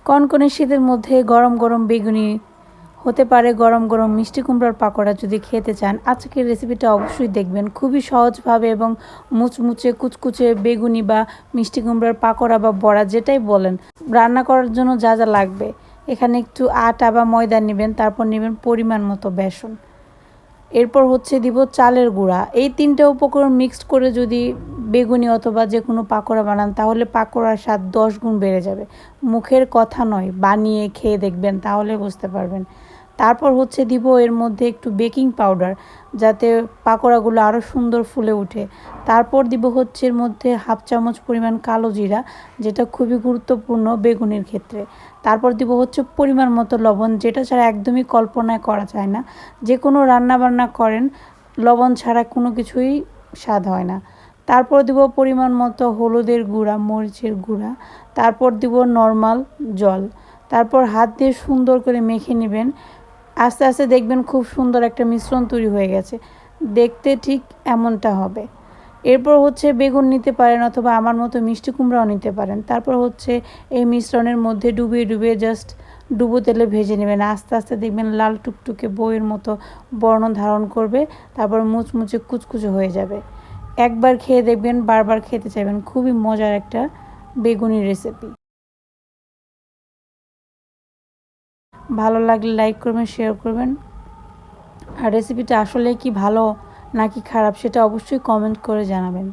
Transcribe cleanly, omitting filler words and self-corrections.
কনকনে শীতের মধ্যে গরম গরম বেগুনি হতে পারে গরম গরম মিষ্টি কুমড়ার পাকোড়া যদি খেতে চান আজকের রেসিপিটা অবশ্যই দেখবেন। খুবই সহজভাবে এবং মুচমুচে কুচকুচে বেগুনি বা মিষ্টি কুমড়ার পাকোড়া বা বড়া যেটাই বলেন রান্না করার জন্য যা যা লাগবে, এখানে একটু আটা বা ময়দা নেবেন, তারপর নেবেন পরিমাণ মতো বেসন, এরপর দিব চালের গুঁড়া। এই তিনটা উপকরণ মিক্সড করে যদি বেগুনি অথবা যে কোনো পাকোড়া বানান তাহলে পাকোড়ার স্বাদ 10 গুণ বেড়ে যাবে। মুখের কথা নয়, বানিয়ে খেয়ে দেখবেন তাহলে বুঝতে পারবেন। তারপর দিব এর মধ্যে একটু বেকিং পাউডার যাতে পাকোড়াগুলো আরও সুন্দর ফুলে ওঠে। তারপর দিব এর মধ্যে 1/2 চামচ পরিমাণ কালো জিরা, যেটা খুবই গুরুত্বপূর্ণ বেগুনির ক্ষেত্রে। তারপর দিব পরিমাণ মতো লবণ, যেটা ছাড়া একদমই কল্পনায় করা যায় না। যে কোনো রান্নাবান্না করেন লবণ ছাড়া কোনো কিছুই স্বাদ হয় না। তারপর দিব পরিমাণ মতো হলুদের গুঁড়া, মরিচের গুঁড়া, তারপর দিব নর্মাল জল। তারপর হাত দিয়ে সুন্দর করে মেখে নেবেন। আস্তে আস্তে দেখবেন খুব সুন্দর একটা মিশ্রণ তৈরি হয়ে গেছে। দেখতে ঠিক এমনটা হবে। এরপর বেগুন নিতে পারেন অথবা আমার মতো মিষ্টি কুমড়াও নিতে পারেন। তারপর এই মিশ্রণের মধ্যে ডুবিয়ে ডুবিয়ে জাস্ট ডুবো তেলে ভেজে নেবেন। আস্তে আস্তে দেখবেন লাল টুকটুকে বইয়ের মতো বর্ণ ধারণ করবে, তারপর মুচমুচে কুচকুচে হয়ে যাবে। একবার খেয়ে দেখবেন বারবার খেতে চাইবেন। খুবই মজার একটা বেগুনি রেসিপি। ভালো লাগলে লাইক করবেন, শেয়ার করবেন। আর রেসিপিটা আসলে কি ভালো নাকি খারাপ সেটা অবশ্যই কমেন্ট করে জানাবেন।